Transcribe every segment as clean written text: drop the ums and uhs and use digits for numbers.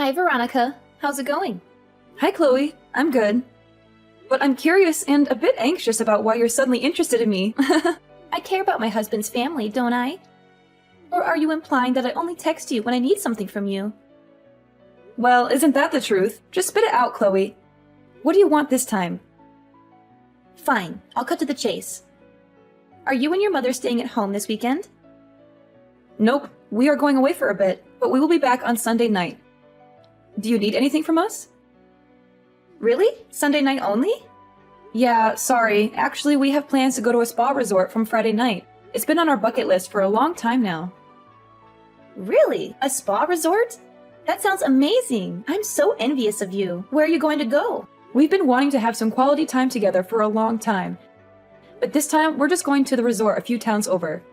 Hi, Veronica. How's it going? Hi, Chloe. I'm good. But I'm curious and a bit anxious about why you're suddenly interested in me. I care about my husband's family, don't I? Or are you implying that I only text you when I need something from you? Well, isn't that the truth? Just spit it out, Chloe. What do you want this time? Fine, I'll cut to the chase. Are you and your mother staying at home this weekend? Nope, we are going away for a bit, but we will be back on Sunday night. Do you need anything from us? Really? Sunday night only? Yeah, sorry. Actually, we have plans to go to a spa resort from Friday night. It's been on our bucket list for a long time now. Really? A spa resort? That sounds amazing. I'm so envious of you. Where are you going to go? We've been wanting to have some quality time together for a long time. But this time, we're just going to the resort a few towns over.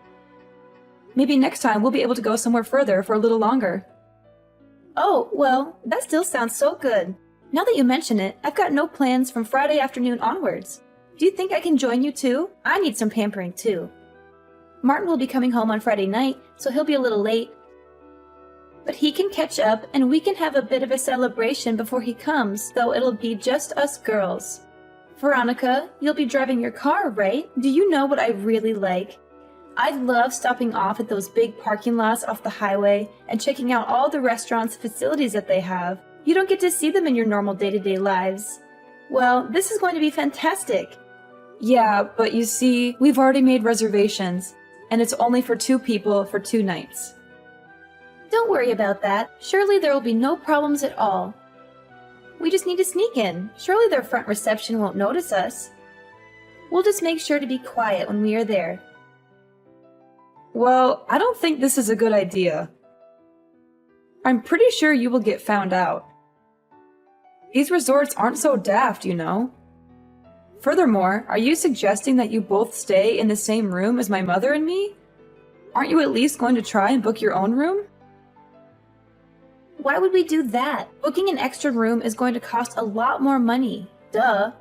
Maybe next time we'll be able to go somewhere further for a little longer. Oh, well, that still sounds so good. Now that you mention it, I've got no plans from Friday afternoon onwards. Do you think I can join you too? I need some pampering too. Martin will be coming home on Friday night, so he'll be a little late. But he can catch up and we can have a bit of a celebration before he comes, though it'll be just us girls. Veronica, you'll be driving your car, right? Do you know what I really like? I love stopping off at those big parking lots off the highway and checking out all the restaurants and facilities that they have. You don't get to see them in your normal day-to-day lives. Well, this is going to be fantastic. Yeah, but you see, we've already made reservations, and it's only for 2 people for 2 nights. Don't worry about that. Surely there will be no problems at all. We just need to sneak in. Surely their front reception won't notice us. We'll just make sure to be quiet when we are there. Well, I don't think this is a good idea. I'm pretty sure you will get found out. These resorts aren't so daft, you know. Furthermore, are you suggesting that you both stay in the same room as my mother and me? Aren't you at least going to try and book your own room? Why would we do that? Booking an extra room is going to cost a lot more money. Duh.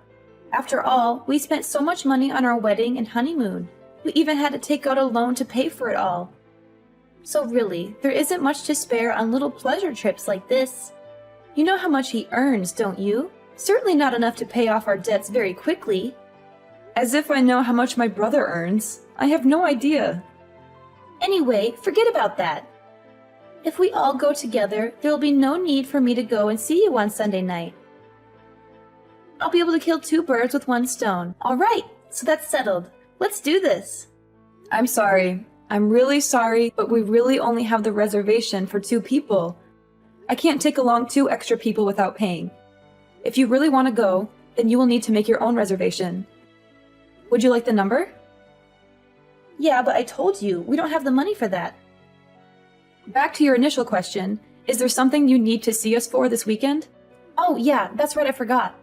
After all, we spent so much money on our wedding and honeymoon. We even had to take out a loan to pay for it all. So really, there isn't much to spare on little pleasure trips like this. You know how much he earns, don't you? Certainly not enough to pay off our debts very quickly. As if I know how much my brother earns. I have no idea. Anyway, forget about that. If we all go together, there will be no need for me to go and see you on Sunday night. I'll be able to kill 2 birds with 1 stone. All right, so that's settled. Let's do this. I'm sorry. I'm really sorry, but we really only have the reservation for 2 people. I can't take along 2 extra people without paying. If you really want to go, then you will need to make your own reservation. Would you like the number? Yeah, but I told you, we don't have the money for that. Back to your initial question, is there something you need to see us for this weekend? Oh yeah, that's right, I forgot.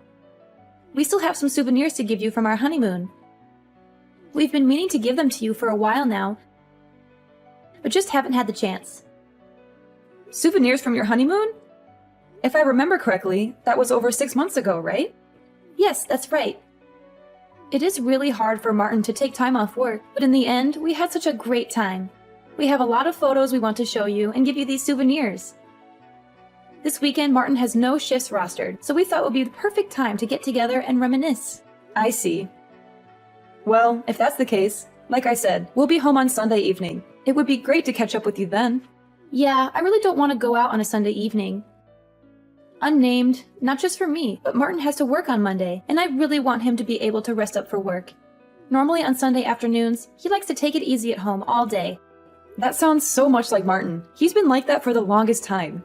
We still have some souvenirs to give you from our honeymoon. We've been meaning to give them to you for a while now, but just haven't had the chance. Souvenirs from your honeymoon? If I remember correctly, that was over 6 months ago, right? Yes, that's right. It is really hard for Martin to take time off work, but in the end, we had such a great time. We have a lot of photos we want to show you and give you these souvenirs. This weekend, Martin has no shifts rostered, so we thought it would be the perfect time to get together and reminisce. I see. Well, if that's the case, like I said, we'll be home on Sunday evening. It would be great to catch up with you then. Yeah, I really don't want to go out on a Sunday evening. Unnamed, not just for me, but Martin has to work on Monday, and I really want him to be able to rest up for work. Normally on Sunday afternoons, he likes to take it easy at home all day. That sounds so much like Martin. He's been like that for the longest time.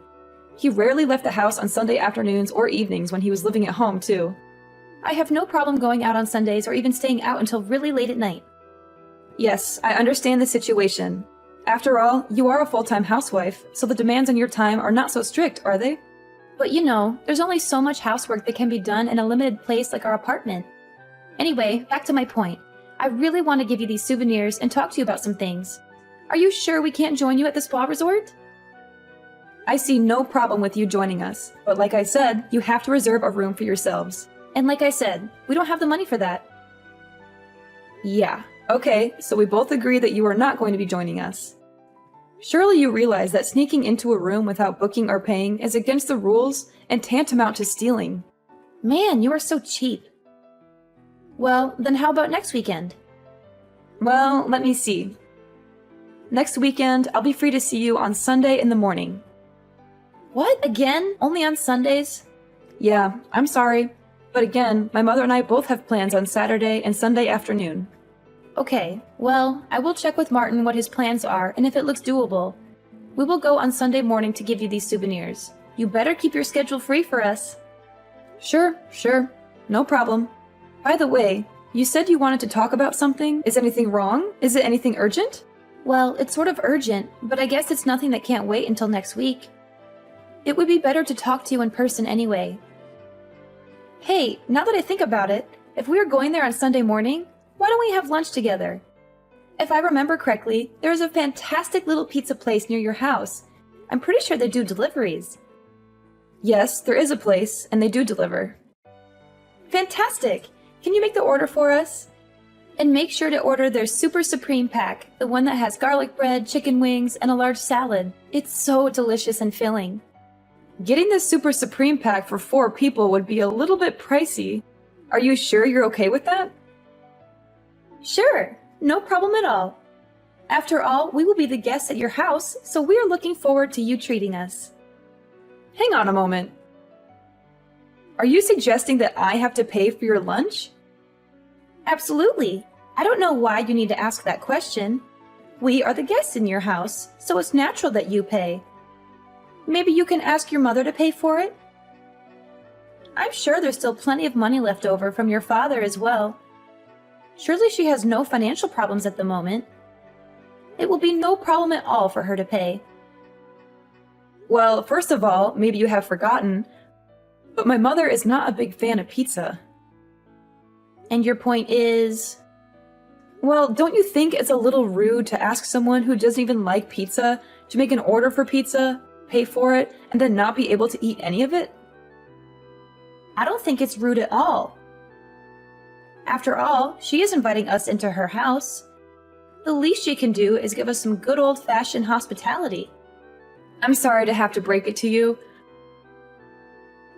He rarely left the house on Sunday afternoons or evenings when he was living at home, too. I have no problem going out on Sundays or even staying out until really late at night. Yes, I understand the situation. After all, you are a full-time housewife, so the demands on your time are not so strict, are they? But you know, there's only so much housework that can be done in a limited place like our apartment. Anyway, back to my point. I really want to give you these souvenirs and talk to you about some things. Are you sure we can't join you at the spa resort? I see no problem with you joining us, but like I said, you have to reserve a room for yourselves. And like I said, we don't have the money for that. Yeah, okay, so we both agree that you are not going to be joining us. Surely you realize that sneaking into a room without booking or paying is against the rules and tantamount to stealing. Man, you are so cheap. Well, then how about next weekend? Well, let me see. Next weekend, I'll be free to see you on Sunday in the morning. What? Again? Only on Sundays? Yeah, I'm sorry. But again, my mother and I both have plans on Saturday and Sunday afternoon. Okay, well, I will check with Martin what his plans are and if it looks doable. We will go on Sunday morning to give you these souvenirs. You better keep your schedule free for us. Sure. No problem. By the way, you said you wanted to talk about something. Is anything wrong? Is it anything urgent? Well, it's sort of urgent, but I guess it's nothing that can't wait until next week. It would be better to talk to you in person anyway. Hey, now that I think about it, if we are going there on Sunday morning, why don't we have lunch together? If I remember correctly, there is a fantastic little pizza place near your house. I'm pretty sure they do deliveries. Yes, there is a place, and they do deliver. Fantastic! Can you make the order for us? And make sure to order their Super Supreme Pack, the one that has garlic bread, chicken wings, and a large salad. It's so delicious and filling. Getting the Super Supreme Pack for 4 people would be a little bit pricey. Are you sure you're okay with that? Sure, no problem at all. After all, we will be the guests at your house, so we are looking forward to you treating us. Hang on a moment. Are you suggesting that I have to pay for your lunch? Absolutely. I don't know why you need to ask that question. We are the guests in your house, so it's natural that you pay. Maybe you can ask your mother to pay for it? I'm sure there's still plenty of money left over from your father as well. Surely she has no financial problems at the moment. It will be no problem at all for her to pay. Well, first of all, maybe you have forgotten, but my mother is not a big fan of pizza. And your point is? Well, don't you think it's a little rude to ask someone who doesn't even like pizza to make an order for pizza, pay for it, and then not be able to eat any of it? I don't think it's rude at all. After all, she is inviting us into her house. The least she can do is give us some good old-fashioned hospitality. I'm sorry to have to break it to you,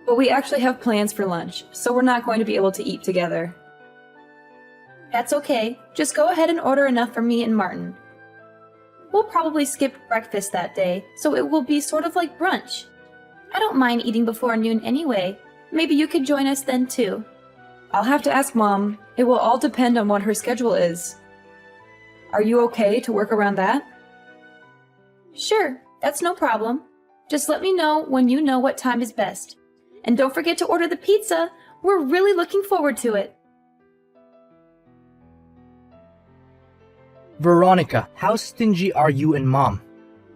but we actually have plans for lunch, so we're not going to be able to eat together. That's okay. Just go ahead and order enough for me and Martin. We'll probably skip breakfast that day, so it will be sort of like brunch. I don't mind eating before noon anyway. Maybe you could join us then too. I'll have to ask Mom. It will all depend on what her schedule is. Are you okay to work around that? Sure, that's no problem. Just let me know when you know what time is best. And don't forget to order the pizza. We're really looking forward to it. Veronica, how stingy are you and Mom?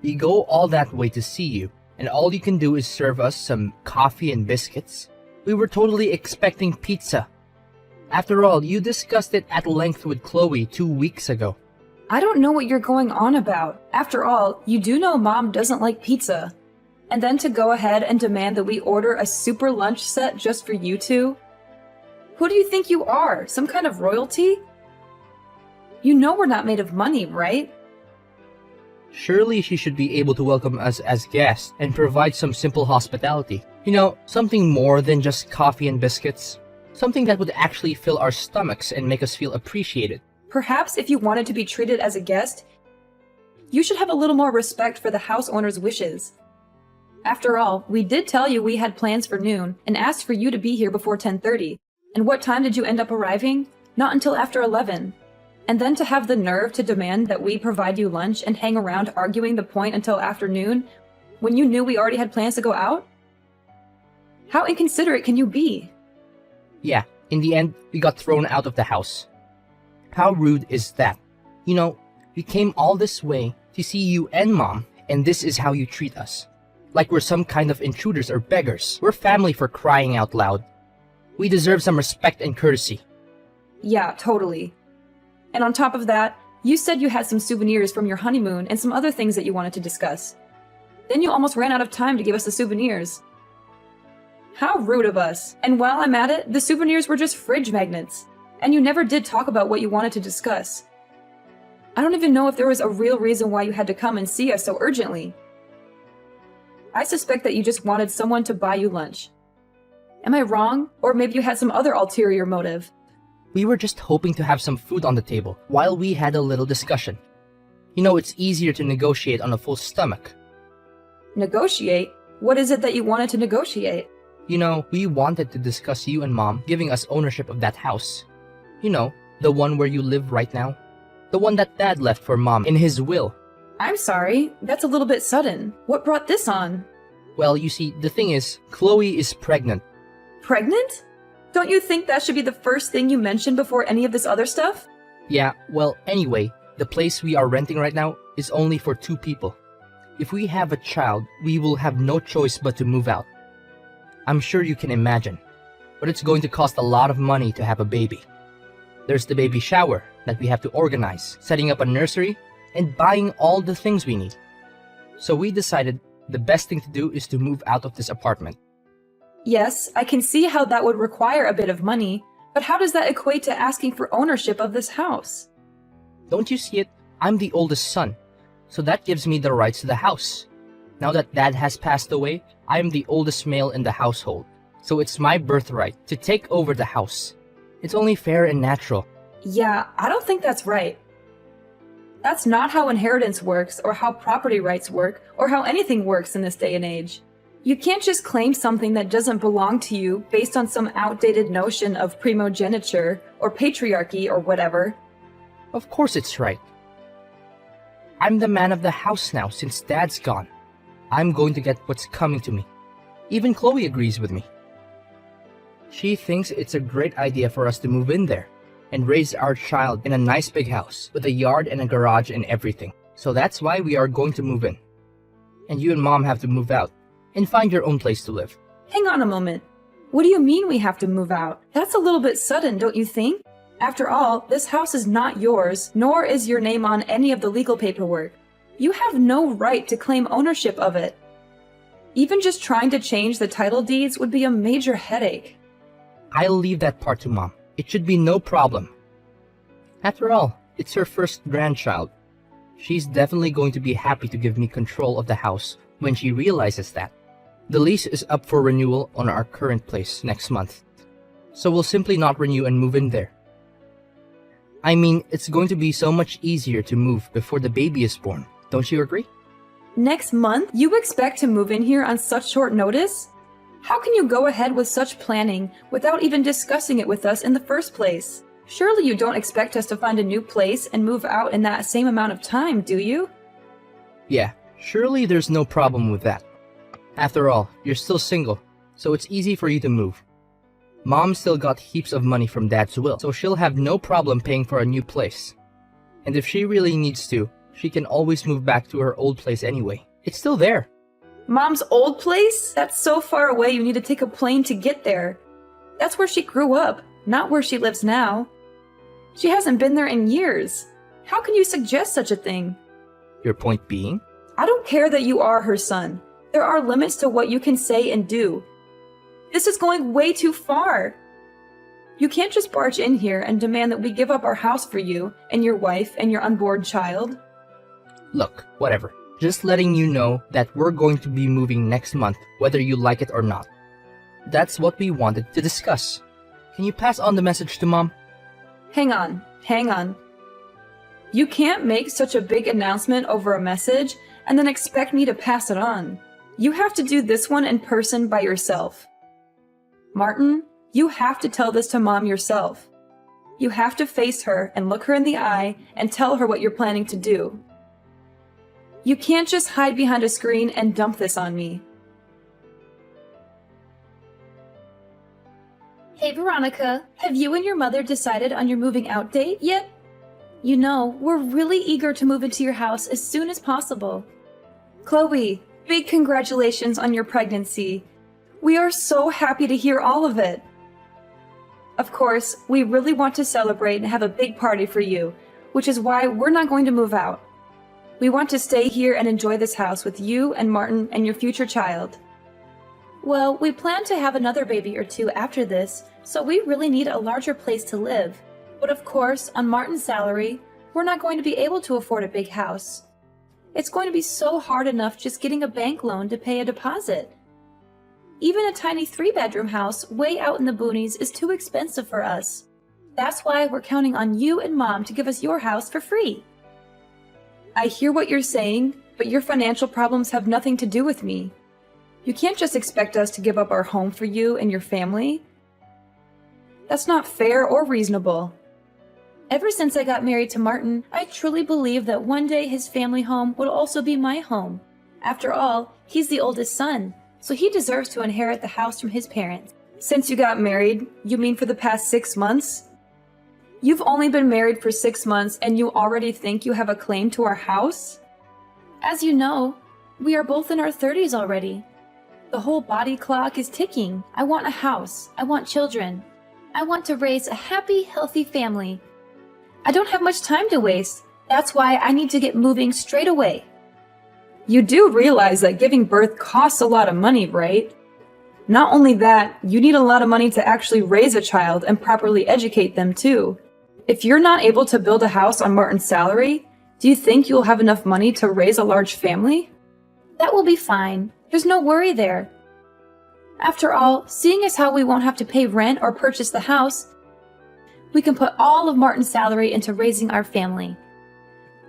We go all that way to see you, and all you can do is serve us some coffee and biscuits? We were totally expecting pizza. After all, you discussed it at length with Chloe 2 weeks ago. I don't know what you're going on about. After all, you do know Mom doesn't like pizza. And then to go ahead and demand that we order a super lunch set just for you two? Who do you think you are? Some kind of royalty? You know we're not made of money, right? Surely she should be able to welcome us as guests and provide some simple hospitality. You know, something more than just coffee and biscuits. Something that would actually fill our stomachs and make us feel appreciated. Perhaps if you wanted to be treated as a guest, you should have a little more respect for the house owner's wishes. After all, we did tell you we had plans for noon and asked for you to be here before 10:30. And what time did you end up arriving? Not until after 11. And then to have the nerve to demand that we provide you lunch and hang around arguing the point until afternoon when you knew we already had plans to go out? How inconsiderate can you be? Yeah, in the end, we got thrown out of the house. How rude is that? You know, we came all this way to see you and Mom, and this is how you treat us. Like we're some kind of intruders or beggars. We're family, for crying out loud. We deserve some respect and courtesy. Yeah, totally. And on top of that, you said you had some souvenirs from your honeymoon and some other things that you wanted to discuss. Then you almost ran out of time to give us the souvenirs. How rude of us. And while I'm at it, the souvenirs were just fridge magnets. And you never did talk about what you wanted to discuss. I don't even know if there was a real reason why you had to come and see us so urgently. I suspect that you just wanted someone to buy you lunch. Am I wrong? Or maybe you had some other ulterior motive? We were just hoping to have some food on the table while we had a little discussion. You know, it's easier to negotiate on a full stomach. Negotiate? What is it that you wanted to negotiate? You know, we wanted to discuss you and Mom giving us ownership of that house. You know, the one where you live right now. The one that Dad left for Mom in his will. I'm sorry, that's a little bit sudden. What brought this on? Well, you see, the thing is, Chloe is pregnant. Pregnant? Don't you think that should be the first thing you mention before any of this other stuff? Yeah, well, anyway, the place we are renting right now is only for 2 people. If we have a child, we will have no choice but to move out. I'm sure you can imagine, but it's going to cost a lot of money to have a baby. There's the baby shower that we have to organize, setting up a nursery, and buying all the things we need. So we decided the best thing to do is to move out of this apartment. Yes, I can see how that would require a bit of money, but how does that equate to asking for ownership of this house? Don't you see it? I'm the oldest son, so that gives me the rights to the house. Now that Dad has passed away, I am the oldest male in the household, so it's my birthright to take over the house. It's only fair and natural. Yeah, I don't think that's right. That's not how inheritance works, or how property rights work, or how anything works in this day and age. You can't just claim something that doesn't belong to you based on some outdated notion of primogeniture, or patriarchy, or whatever. Of course it's right. I'm the man of the house now since Dad's gone. I'm going to get what's coming to me. Even Chloe agrees with me. She thinks it's a great idea for us to move in there and raise our child in a nice big house with a yard and a garage and everything. So that's why we are going to move in. And you and Mom have to move out and find your own place to live. Hang on a moment. What do you mean we have to move out? That's a little bit sudden, don't you think? After all, this house is not yours, nor is your name on any of the legal paperwork. You have no right to claim ownership of it. Even just trying to change the title deeds would be a major headache. I'll leave that part to Mom. It should be no problem. After all, it's her first grandchild. She's definitely going to be happy to give me control of the house when she realizes that. The lease is up for renewal on our current place next month, so we'll simply not renew and move in there. I mean, it's going to be so much easier to move before the baby is born. Don't you agree? Next month? You expect to move in here on such short notice? How can you go ahead with such planning without even discussing it with us in the first place? Surely you don't expect us to find a new place and move out in that same amount of time, do you? Yeah, surely there's no problem with that. After all, you're still single, so it's easy for you to move. Mom still got heaps of money from Dad's will, so she'll have no problem paying for a new place. And if she really needs to, she can always move back to her old place anyway. It's still there. Mom's old place? That's so far away you need to take a plane to get there. That's where she grew up, not where she lives now. She hasn't been there in years. How can you suggest such a thing? Your point being? I don't care that you are her son. There are limits to what you can say and do. This is going way too far. You can't just barge in here and demand that we give up our house for you and your wife and your unborn child. Look, whatever. Just letting you know that we're going to be moving next month, whether you like it or not. That's what we wanted to discuss. Can you pass on the message to Mom? Hang on. You can't make such a big announcement over a message and then expect me to pass it on. You have to do this one in person by yourself. Martin, you have to tell this to Mom yourself. You have to face her and look her in the eye and tell her what you're planning to do. You can't just hide behind a screen and dump this on me. Hey Veronica, have you and your mother decided on your moving out date yet? You know, we're really eager to move into your house as soon as possible. Chloe, big congratulations on your pregnancy. We are so happy to hear all of it. Of course, we really want to celebrate and have a big party for you, which is why we're not going to move out. We want to stay here and enjoy this house with you and Martin and your future child. Well, we plan to have another baby or 2 after this, so we really need a larger place to live. But of course, on Martin's salary, we're not going to be able to afford a big house. It's going to be so hard enough just getting a bank loan to pay a deposit. Even a tiny 3-bedroom house way out in the boonies is too expensive for us. That's why we're counting on you and Mom to give us your house for free. I hear what you're saying, but your financial problems have nothing to do with me. You can't just expect us to give up our home for you and your family. That's not fair or reasonable. Ever since I got married to Martin, I truly believed that one day his family home would also be my home. After all, he's the oldest son, so he deserves to inherit the house from his parents. Since you got married, you mean for the past 6 months? You've only been married for 6 months and you already think you have a claim to our house? As you know, we are both in our 30s already. The whole body clock is ticking. I want a house. I want children. I want to raise a happy, healthy family. I don't have much time to waste. That's why I need to get moving straight away. You do realize that giving birth costs a lot of money, right? Not only that, you need a lot of money to actually raise a child and properly educate them too. If you're not able to build a house on Martin's salary, do you think you'll have enough money to raise a large family? That will be fine. There's no worry there. After all, seeing as how we won't have to pay rent or purchase the house, we can put all of Martin's salary into raising our family.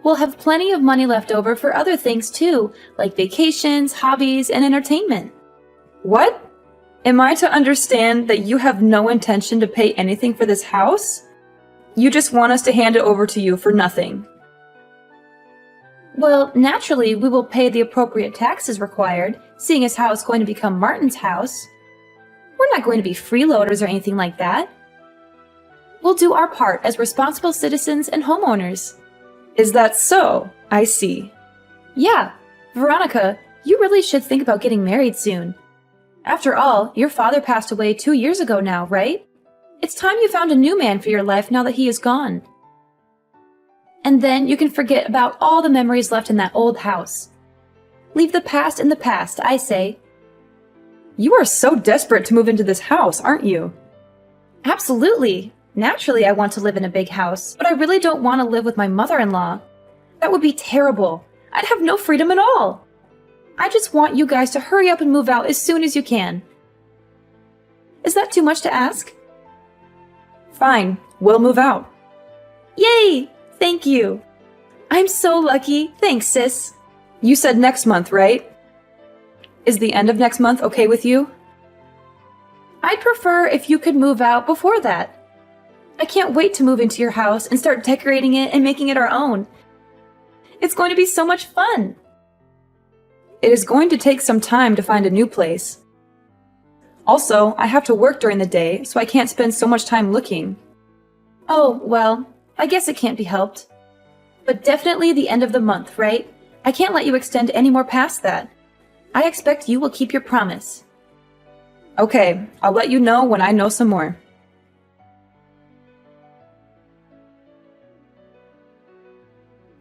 We'll have plenty of money left over for other things too, like vacations, hobbies, and entertainment. What? Am I to understand that you have no intention to pay anything for this house? You just want us to hand it over to you for nothing. Well, naturally, we will pay the appropriate taxes required, seeing as how it's going to become Martin's house. We're not going to be freeloaders or anything like that. We'll do our part as responsible citizens and homeowners. Is that so? I see. Yeah, Veronica, you really should think about getting married soon. After all, your father passed away 2 years ago now, right? It's time you found a new man for your life now that he is gone. And then you can forget about all the memories left in that old house. Leave the past in the past, I say. You are so desperate to move into this house, aren't you? Absolutely. Naturally, I want to live in a big house, but I really don't want to live with my mother-in-law. That would be terrible. I'd have no freedom at all. I just want you guys to hurry up and move out as soon as you can. Is that too much to ask? Fine, we'll move out. Yay! Thank you. I'm so lucky. Thanks, sis. You said next month, right? Is the end of next month okay with you? I'd prefer if you could move out before that. I can't wait to move into your house and start decorating it and making it our own. It's going to be so much fun. It is going to take some time to find a new place. Also, I have to work during the day, so I can't spend so much time looking. Oh, well, I guess it can't be helped. But definitely the end of the month, right? I can't let you extend any more past that. I expect you will keep your promise. Okay, I'll let you know when I know some more.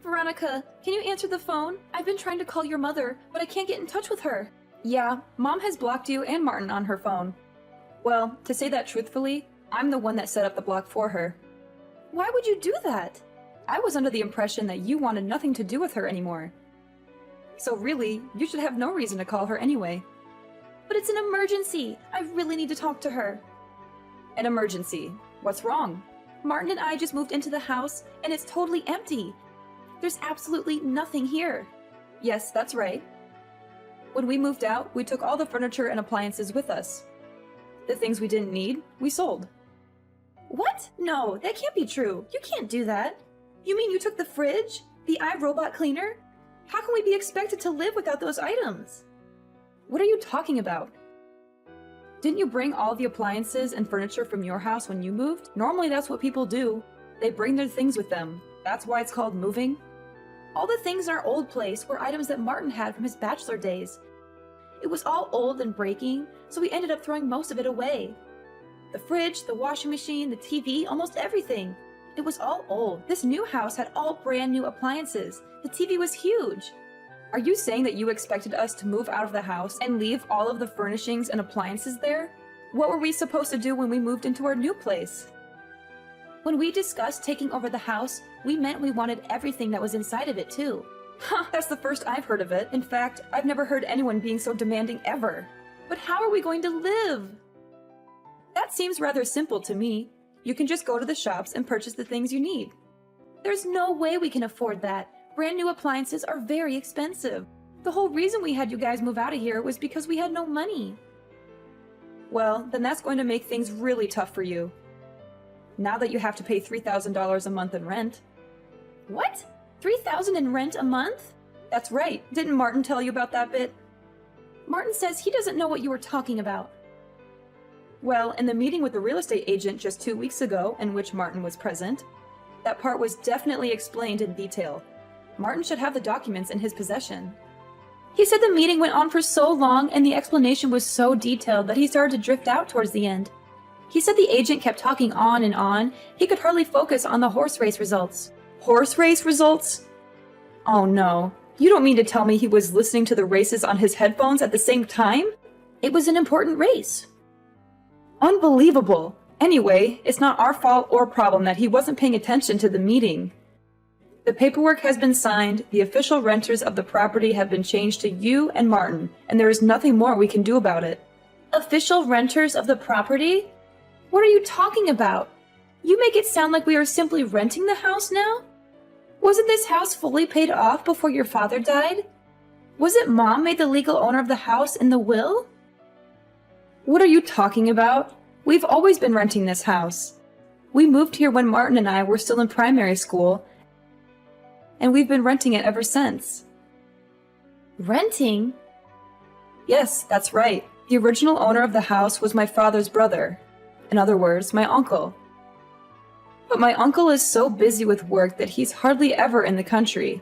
Veronica, can you answer the phone? I've been trying to call your mother, but I can't get in touch with her. Yeah, Mom has blocked you and Martin on her phone. Well, to say that truthfully, I'm the one that set up the block for her. Why would you do that? I was under the impression that you wanted nothing to do with her anymore. So really, you should have no reason to call her anyway. But it's an emergency. I really need to talk to her. An emergency? What's wrong? Martin and I just moved into the house, and it's totally empty. There's absolutely nothing here. Yes, that's right. When we moved out, we took all the furniture and appliances with us. The things we didn't need, we sold. What? No, that can't be true. You can't do that. You mean you took the fridge? The iRobot cleaner? How can we be expected to live without those items? What are you talking about? Didn't you bring all the appliances and furniture from your house when you moved? Normally that's what people do. They bring their things with them. That's why it's called moving. All the things in our old place were items that Martin had from his bachelor days. It was all old and breaking, so we ended up throwing most of it away. The fridge, the washing machine, the TV, almost everything. It was all old. This new house had all brand new appliances. The TV was huge. Are you saying that you expected us to move out of the house and leave all of the furnishings and appliances there? What were we supposed to do when we moved into our new place? When we discussed taking over the house, we meant we wanted everything that was inside of it too. That's the first I've heard of it. In fact, I've never heard anyone being so demanding ever. But how are we going to live? That seems rather simple to me. You can just go to the shops and purchase the things you need. There's no way we can afford that. Brand new appliances are very expensive. The whole reason we had you guys move out of here was because we had no money. Well, then that's going to make things really tough for you. Now that you have to pay $3,000 a month in rent. What? $3,000 in rent a month? That's right. Didn't Martin tell you about that bit? Martin says he doesn't know what you were talking about. Well, in the meeting with the real estate agent just 2 weeks ago, in which Martin was present, that part was definitely explained in detail. Martin should have the documents in his possession. He said the meeting went on for so long and the explanation was so detailed that he started to drift out towards the end. He said the agent kept talking on and on. He could hardly focus on the horse race results. Horse race results? Oh no. You don't mean to tell me he was listening to the races on his headphones at the same time? It was an important race. Unbelievable. Anyway, it's not our fault or problem that he wasn't paying attention to the meeting. The paperwork has been signed, the official renters of the property have been changed to you and Martin, and there is nothing more we can do about it. Official renters of the property? What are you talking about? You make it sound like we are simply renting the house now? Wasn't this house fully paid off before your father died? Wasn't Mom made the legal owner of the house in the will? What are you talking about? We've always been renting this house. We moved here when Martin and I were still in primary school, and we've been renting it ever since. Renting? Yes, that's right. The original owner of the house was my father's brother. In other words, my uncle. But my uncle is so busy with work that he's hardly ever in the country.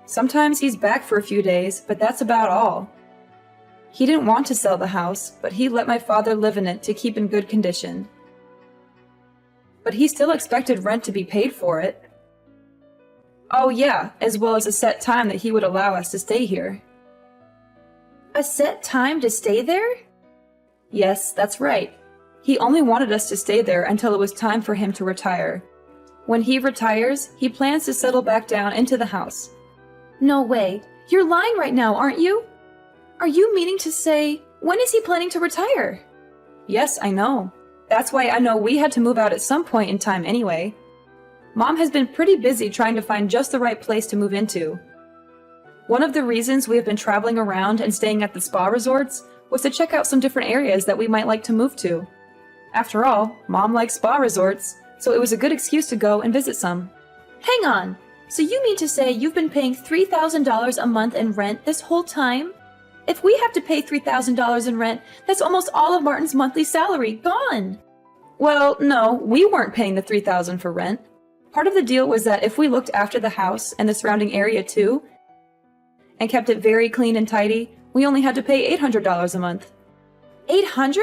Sometimes he's back for a few days, but that's about all. He didn't want to sell the house, but he let my father live in it to keep in good condition. But he still expected rent to be paid for it. Oh yeah, as well as a set time that he would allow us to stay here. A set time to stay there? Yes, that's right. He only wanted us to stay there until it was time for him to retire. When he retires, he plans to settle back down into the house. No way. You're lying right now, aren't you? Are you meaning to say, when is he planning to retire? Yes, I know. That's why I know we had to move out at some point in time anyway. Mom has been pretty busy trying to find just the right place to move into. One of the reasons we have been traveling around and staying at the spa resorts was to check out some different areas that we might like to move to. After all, Mom likes spa resorts, so it was a good excuse to go and visit some. Hang on. So you mean to say you've been paying $3,000 a month in rent this whole time? If we have to pay $3,000 in rent, that's almost all of Martin's monthly salary gone. Well, no, we weren't paying the $3,000 for rent. Part of the deal was that if we looked after the house and the surrounding area too, and kept it very clean and tidy, we only had to pay $800 a month. $800?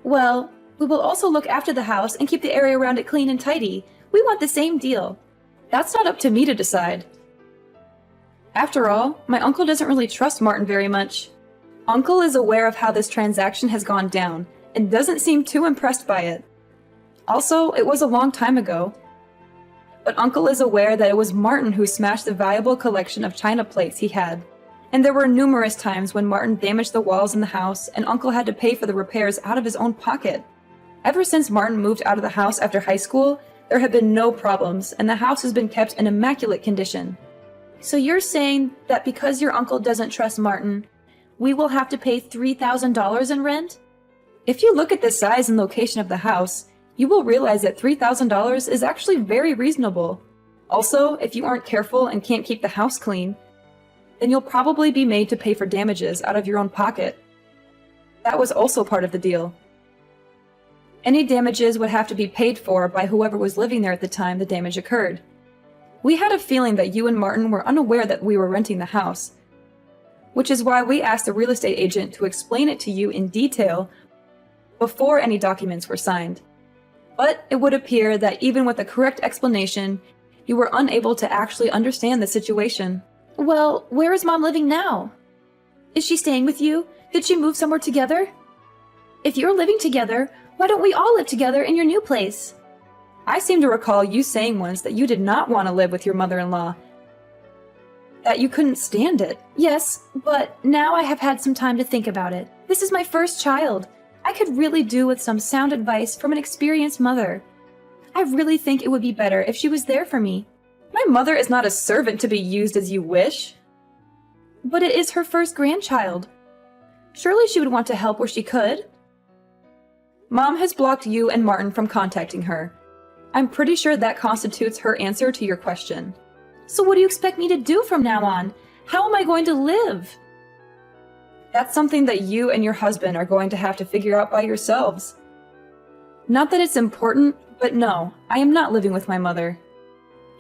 Well, we will also look after the house and keep the area around it clean and tidy. We want the same deal. That's not up to me to decide. After all, my uncle doesn't really trust Martin very much. Uncle is aware of how this transaction has gone down and doesn't seem too impressed by it. Also, it was a long time ago. But Uncle is aware that it was Martin who smashed the valuable collection of china plates he had. And there were numerous times when Martin damaged the walls in the house and Uncle had to pay for the repairs out of his own pocket. Ever since Martin moved out of the house after high school, there have been no problems and the house has been kept in immaculate condition. So you're saying that because your uncle doesn't trust Martin, we will have to pay $3,000 in rent? If you look at the size and location of the house, you will realize that $3,000 is actually very reasonable. Also, if you aren't careful and can't keep the house clean, then you'll probably be made to pay for damages out of your own pocket. That was also part of the deal. Any damages would have to be paid for by whoever was living there at the time the damage occurred. We had a feeling that you and Martin were unaware that we were renting the house, which is why we asked the real estate agent to explain it to you in detail before any documents were signed. But it would appear that even with the correct explanation, you were unable to actually understand the situation. Well, where is Mom living now? Is she staying with you? Did she move somewhere together? If you're living together, why don't we all live together in your new place? I seem to recall you saying once that you did not want to live with your mother-in-law, that you couldn't stand it. Yes, but now I have had some time to think about it. This is my first child. I could really do with some sound advice from an experienced mother. I really think it would be better if she was there for me. My mother is not a servant to be used as you wish. But it is her first grandchild. Surely she would want to help where she could. Mom has blocked you and Martin from contacting her. I'm pretty sure that constitutes her answer to your question. So what do you expect me to do from now on? How am I going to live? That's something that you and your husband are going to have to figure out by yourselves. Not that it's important, but no, I am not living with my mother.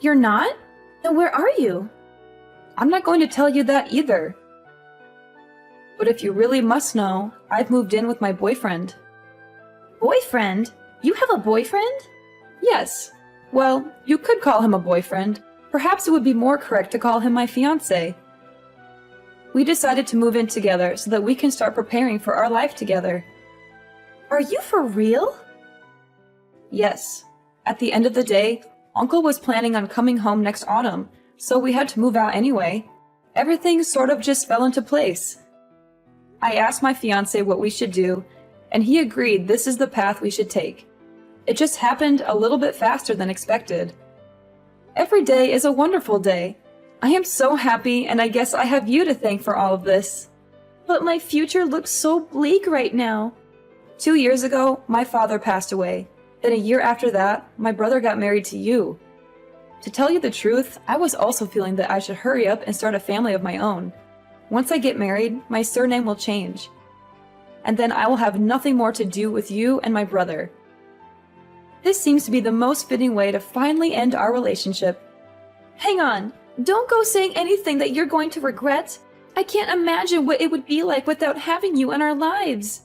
You're not? Then where are you? I'm not going to tell you that either. But if you really must know, I've moved in with my boyfriend. Boyfriend? You have a boyfriend? Yes. Well, you could call him a boyfriend. Perhaps it would be more correct to call him my fiancé. We decided to move in together so that we can start preparing for our life together. Are you for real? Yes. At the end of the day, Uncle was planning on coming home next autumn, so we had to move out anyway. Everything sort of just fell into place. I asked my fiancé what we should do, and he agreed this is the path we should take. It just happened a little bit faster than expected. Every day is a wonderful day. I am so happy, and I guess I have you to thank for all of this. But my future looks so bleak right now. 2 years ago, my father passed away. Then a year after that, my brother got married to you. To tell you the truth, I was also feeling that I should hurry up and start a family of my own. Once I get married, my surname will change. And then I will have nothing more to do with you and my brother. This seems to be the most fitting way to finally end our relationship. Hang on. Don't go saying anything that you're going to regret. I can't imagine what it would be like without having you in our lives.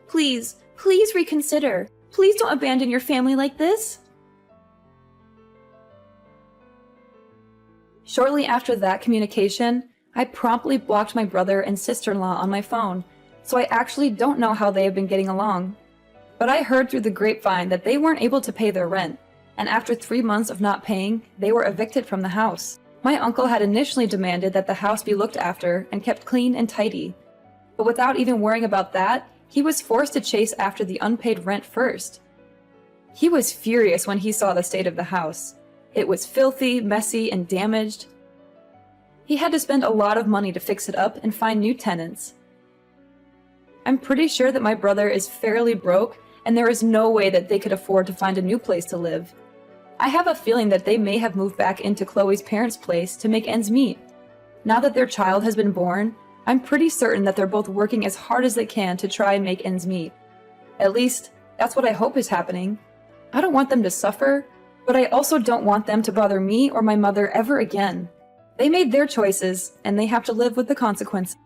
Please, please reconsider. Please don't abandon your family like this. Shortly after that communication, I promptly blocked my brother and sister-in-law on my phone, so I actually don't know how they have been getting along. But I heard through the grapevine that they weren't able to pay their rent, and after 3 months of not paying, they were evicted from the house. My uncle had initially demanded that the house be looked after and kept clean and tidy. But without even worrying about that, he was forced to chase after the unpaid rent first. He was furious when he saw the state of the house. It was filthy, messy, and damaged. He had to spend a lot of money to fix it up and find new tenants. I'm pretty sure that my brother is fairly broke, and there is no way that they could afford to find a new place to live. I have a feeling that they may have moved back into Chloe's parents' place to make ends meet. Now that their child has been born, I'm pretty certain that they're both working as hard as they can to try and make ends meet. At least, that's what I hope is happening. I don't want them to suffer, but I also don't want them to bother me or my mother ever again. They made their choices, and they have to live with the consequences.